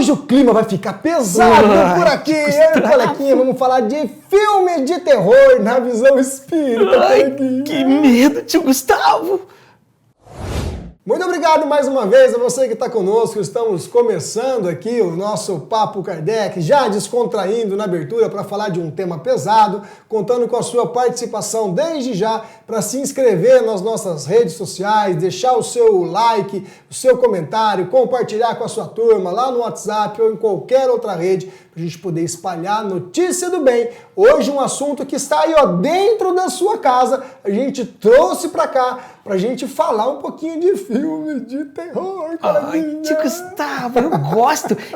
Hoje o clima vai ficar pesado por aqui. Eu e o Colequinha vamos falar de filme de terror na visão espírita. Ai, que medo, tio Gustavo. Muito obrigado mais uma vez a você que está conosco. Estamos começando aqui o nosso Papo Kardec, já descontraindo na abertura para falar de um tema pesado, contando com a sua participação desde já para se inscrever nas nossas redes sociais, deixar o seu like, o seu comentário, compartilhar com a sua turma lá no WhatsApp ou em qualquer outra rede para a gente poder espalhar a notícia do bem. Hoje um assunto que está aí ó, dentro da sua casa, a gente trouxe para cá pra gente falar um pouquinho de filme de terror, Ai, tio Gustavo,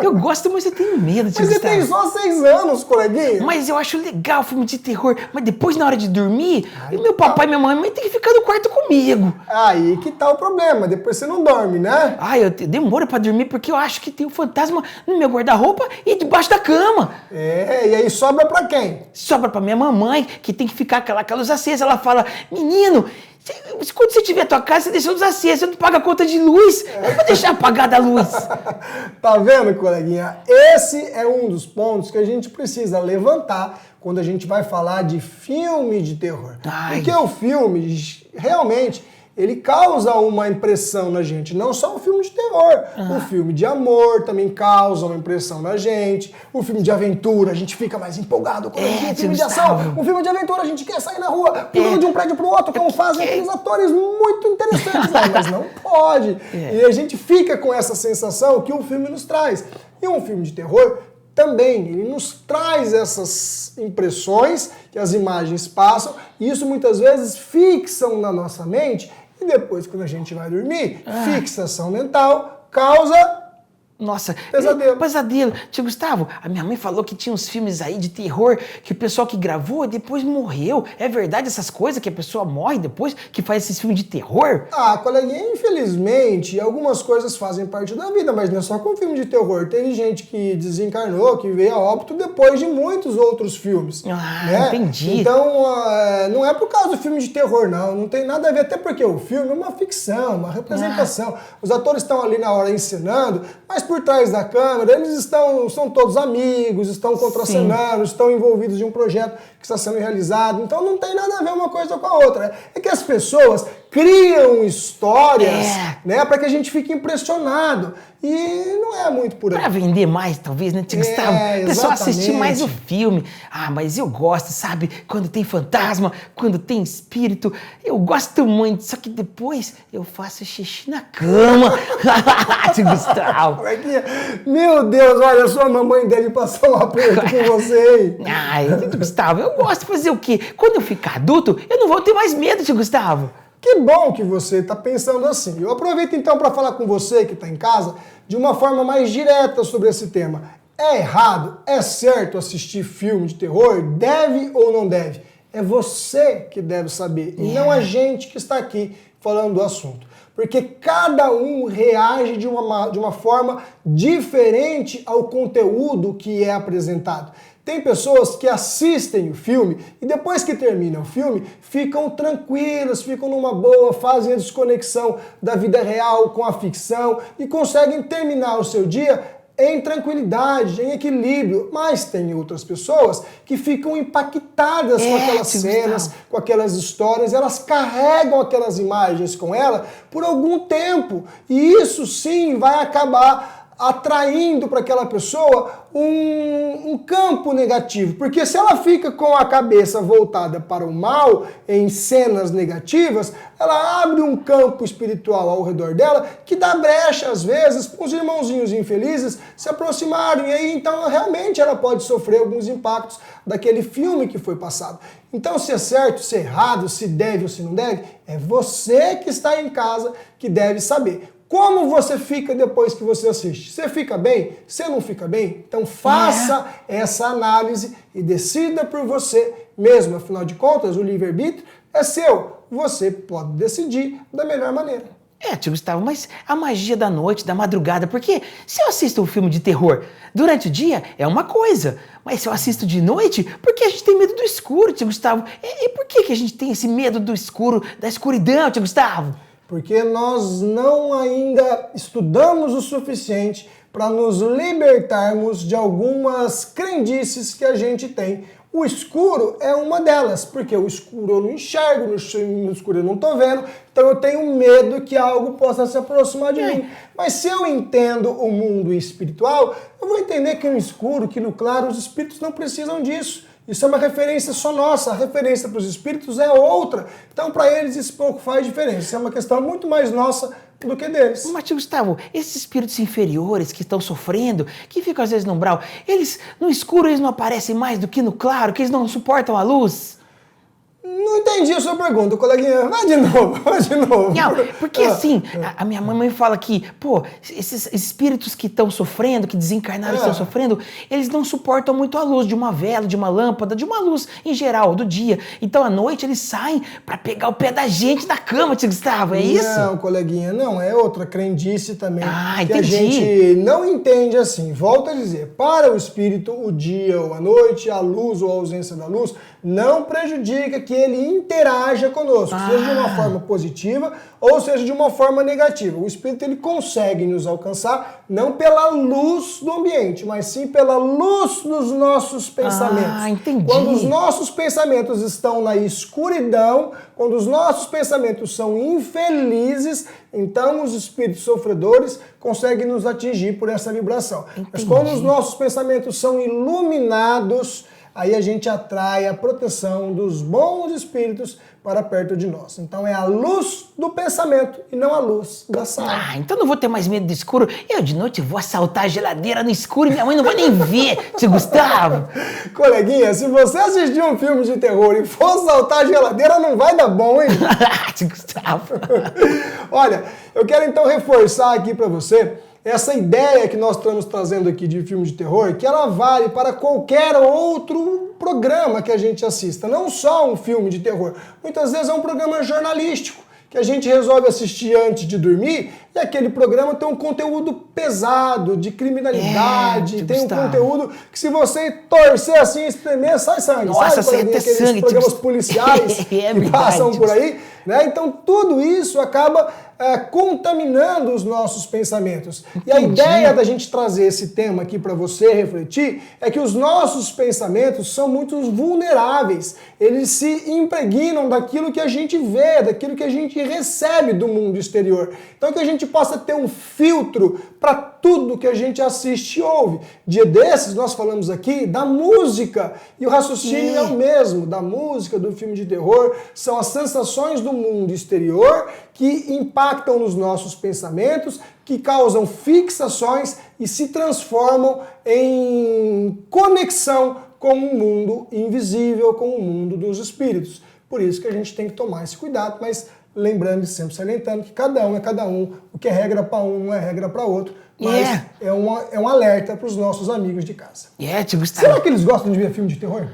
eu gosto, mas eu tenho medo, tio Mas você Gustavo. tem só 6 anos, coleguinha. Mas eu acho legal filme de terror, mas depois na hora de dormir, meu papai e minha mãe tem que ficar no quarto comigo. Aí que tá o problema, depois você não dorme, né? Ai, eu demoro pra dormir porque eu acho que tem um fantasma no meu guarda-roupa e debaixo da cama. É, e aí sobra pra quem? Sobra pra minha mamãe, que tem que ficar aquela luz acesa. Ela fala, menino, quando você tiver a tua casa, você deixa a luz acesa, você não paga a conta de luz. Eu vou deixar apagada a luz. Tá vendo, coleguinha? Esse é um dos pontos que a gente precisa levantar quando a gente vai falar de filme de terror. Ai. Porque o filme, realmente, ele causa uma impressão na gente. Não só o filme de terror. O filme de amor também causa uma impressão na gente. O filme de aventura, a gente fica mais empolgado. Quando o filme de ação, o filme de aventura, a gente quer sair na rua, pulando de um prédio pro outro, como fazem aqueles atores muito interessantes. Mas não pode. E a gente fica com essa sensação que o filme nos traz. E um filme de terror também, ele nos traz essas impressões que as imagens passam, e isso muitas vezes fixam na nossa mente, e depois quando a gente vai dormir, fixação mental causa Nossa, pesadelo. Tio Gustavo, a minha mãe falou que tinha uns filmes aí de terror que o pessoal que gravou depois morreu. É verdade essas coisas que a pessoa morre depois que faz esses filmes de terror? Ah, coleguinha, infelizmente, algumas coisas fazem parte da vida, mas não é só com filme de terror. Teve gente que desencarnou, que veio a óbito depois de muitos outros filmes. Ah, né? entendi. Então, não é por causa do filme de terror, não tem nada a ver, até porque o filme é uma ficção, uma representação. Os atores estão ali na hora encenando, mas por trás da câmera, eles são todos amigos, estão contracenando, estão envolvidos em um projeto que está sendo realizado. Então não tem nada a ver uma coisa com a outra. É que as pessoas criam histórias, né, para que a gente fique impressionado. E não é muito por aí. Pra vender mais, talvez, né, tio Gustavo? O pessoal assistir mais o filme. Ah, mas eu gosto, sabe? Quando tem fantasma, quando tem espírito. Eu gosto muito. Só que depois eu faço xixi na cama. Tio Gustavo. Meu Deus, olha, sua mamãe deve passar um aperto com você, hein? Ai, tio Gustavo, eu gosto de fazer o quê? Quando eu ficar adulto, eu não vou ter mais medo, tio Gustavo. Que bom que você está pensando assim. Eu aproveito então para falar com você que está em casa de uma forma mais direta sobre esse tema. É errado? É certo assistir filme de terror? Deve ou não deve? É você que deve saber e não a gente que está aqui falando do assunto. Porque cada um reage de uma forma diferente ao conteúdo que é apresentado. Tem pessoas que assistem o filme e depois que termina o filme ficam tranquilas, ficam numa boa, fazem a desconexão da vida real com a ficção e conseguem terminar o seu dia em tranquilidade, em equilíbrio. Mas tem outras pessoas que ficam impactadas com aquelas cenas, com aquelas histórias, elas carregam aquelas imagens com ela por algum tempo e isso sim vai acabar atraindo para aquela pessoa um campo negativo, porque se ela fica com a cabeça voltada para o mal, em cenas negativas, ela abre um campo espiritual ao redor dela que dá brecha, às vezes, para os irmãozinhos infelizes se aproximarem, e aí então realmente ela pode sofrer alguns impactos daquele filme que foi passado. Então, se é certo, se é errado, se deve ou se não deve, é você que está em casa que deve saber. Como você fica depois que você assiste? Você fica bem? Você não fica bem? Então faça essa análise e decida por você mesmo. Afinal de contas, o livre-arbítrio é seu. Você pode decidir da melhor maneira. Tio Gustavo, mas a magia da noite, da madrugada, porque se eu assisto um filme de terror durante o dia, é uma coisa, mas se eu assisto de noite, porque a gente tem medo do escuro, tio Gustavo? E por que a gente tem esse medo do escuro, da escuridão, tio Gustavo? Porque nós não ainda estudamos o suficiente para nos libertarmos de algumas crendices que a gente tem. O escuro é uma delas, porque o escuro eu não enxergo, no escuro eu não estou vendo, então eu tenho medo que algo possa se aproximar de mim. Mas se eu entendo o mundo espiritual, eu vou entender que no escuro, que no claro, os espíritos não precisam disso. Isso é uma referência só nossa, a referência para os espíritos é outra. Então, para eles, isso pouco faz diferença. Isso é uma questão muito mais nossa do que deles. Mas, tio Gustavo, esses espíritos inferiores que estão sofrendo, que ficam às vezes no umbral, eles, no escuro, eles não aparecem mais do que no claro, que eles não suportam a luz? Não entendi a sua pergunta, coleguinha. Vai de novo, vai de novo. Não, porque assim, a minha mamãe fala que, pô, esses espíritos que estão sofrendo, que desencarnaram e estão sofrendo, eles não suportam muito a luz de uma vela, de uma lâmpada, de uma luz em geral, do dia. Então, à noite, eles saem pra pegar o pé da gente da cama, tio Gustavo, é isso? Não, coleguinha, não, é outra crendice também. Ah, que entendi. a gente não entende assim. Volto a dizer, para o espírito, o dia ou a noite, a luz ou a ausência da luz, não prejudica que ele interaja conosco, seja de uma forma positiva ou seja de uma forma negativa. O espírito ele consegue nos alcançar não pela luz do ambiente, mas sim pela luz dos nossos pensamentos. Ah, entendi. Quando os nossos pensamentos estão na escuridão, quando os nossos pensamentos são infelizes, então os espíritos sofredores conseguem nos atingir por essa vibração. Entendi. Mas quando os nossos pensamentos são iluminados, aí a gente atrai a proteção dos bons espíritos para perto de nós. Então é a luz do pensamento e não a luz da sala. Ah, então não vou ter mais medo do escuro. Eu de noite vou assaltar a geladeira no escuro e minha mãe não vai nem ver, tio Gustavo. Coleguinha, se você assistir um filme de terror e for assaltar a geladeira, não vai dar bom, hein? Tio Gustavo. Olha, eu quero então reforçar aqui para você essa ideia que nós estamos trazendo aqui de filme de terror, que ela vale para qualquer outro programa que a gente assista, não só um filme de terror. Muitas vezes é um programa jornalístico, que a gente resolve assistir antes de dormir, e aquele programa tem um conteúdo pesado, de criminalidade, tem um conteúdo que se você torcer assim, espremer, sai sangue. Nossa, sabe, sai até aqueles sangue. programas policiais que passam por aí, né? Então tudo isso acaba contaminando os nossos pensamentos. Entendi. E a ideia da gente trazer esse tema aqui para você refletir é que os nossos pensamentos são muito vulneráveis. Eles se impregnam daquilo que a gente vê, daquilo que a gente recebe do mundo exterior. Então que a gente possa ter um filtro para tudo que a gente assiste e ouve. Dia desses nós falamos aqui da música e o raciocínio é o mesmo, da música, do filme de terror, são as sensações do mundo exterior que impactam nos nossos pensamentos, que causam fixações e se transformam em conexão com o mundo invisível, com o mundo dos espíritos. Por isso que a gente tem que tomar esse cuidado, mas lembrando e sempre salientando que cada um é cada um, o que é regra para um não é regra para outro, mas é um alerta para os nossos amigos de casa. Tio Gustavo. Será que eles gostam de ver filme de terror?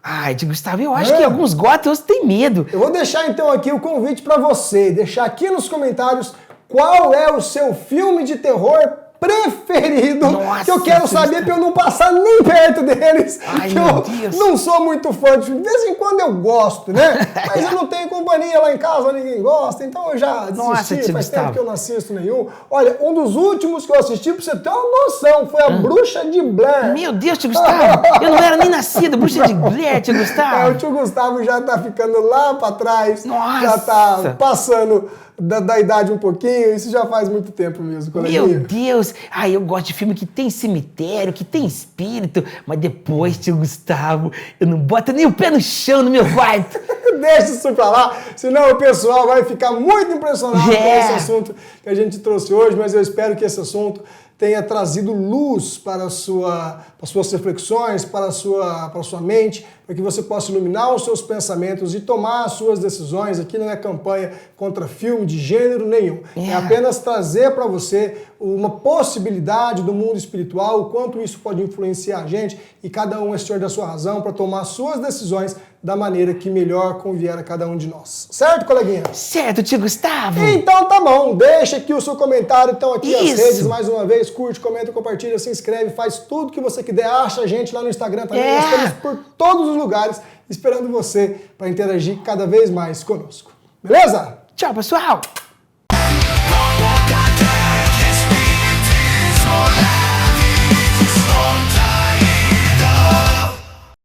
Ai, tio Gustavo, eu acho que alguns gostam, outros têm medo. Eu vou deixar então aqui o convite para você, deixar aqui nos comentários qual é o seu filme de terror preferido. Nossa, que eu quero saber para eu não passar nem perto deles. Ai, que meu eu Deus. não sou muito fã de filme. De vez em quando eu gosto, né? Mas eu não tenho companhia lá em casa, ninguém gosta. Então eu já desisti, faz tempo que eu não assisto nenhum. Olha, um dos últimos que eu assisti, pra você ter uma noção, foi a Bruxa de Blair. Meu Deus, tio Gustavo, eu não era nem nascido, Bruxa de Blair, tio Gustavo. O tio Gustavo já tá ficando lá pra trás. Nossa. Já tá passando da idade um pouquinho, isso já faz muito tempo mesmo, coleguinha. Meu Deus! Eu gosto de filme que tem cemitério, que tem espírito, mas depois, tio Gustavo, eu não boto nem o pé no chão no meu quarto. Deixa isso pra lá, senão o pessoal vai ficar muito impressionado com esse assunto que a gente trouxe hoje, mas eu espero que esse assunto tenha trazido luz para as suas reflexões, para a sua mente, para que você possa iluminar os seus pensamentos e tomar as suas decisões. Aqui não é campanha contra filme de gênero nenhum. É apenas trazer para você uma possibilidade do mundo espiritual, o quanto isso pode influenciar a gente, e cada um é senhor da sua razão para tomar suas decisões da maneira que melhor convier a cada um de nós. Certo, coleguinha? Certo, tio Gustavo. Então tá bom, deixa aqui o seu comentário, então aqui Isso. as redes, mais uma vez, curte, comenta, compartilha, se inscreve, faz tudo que você quiser, acha a gente lá no Instagram também, nós estamos por todos os lugares, esperando você para interagir cada vez mais conosco. Beleza? Tchau, pessoal.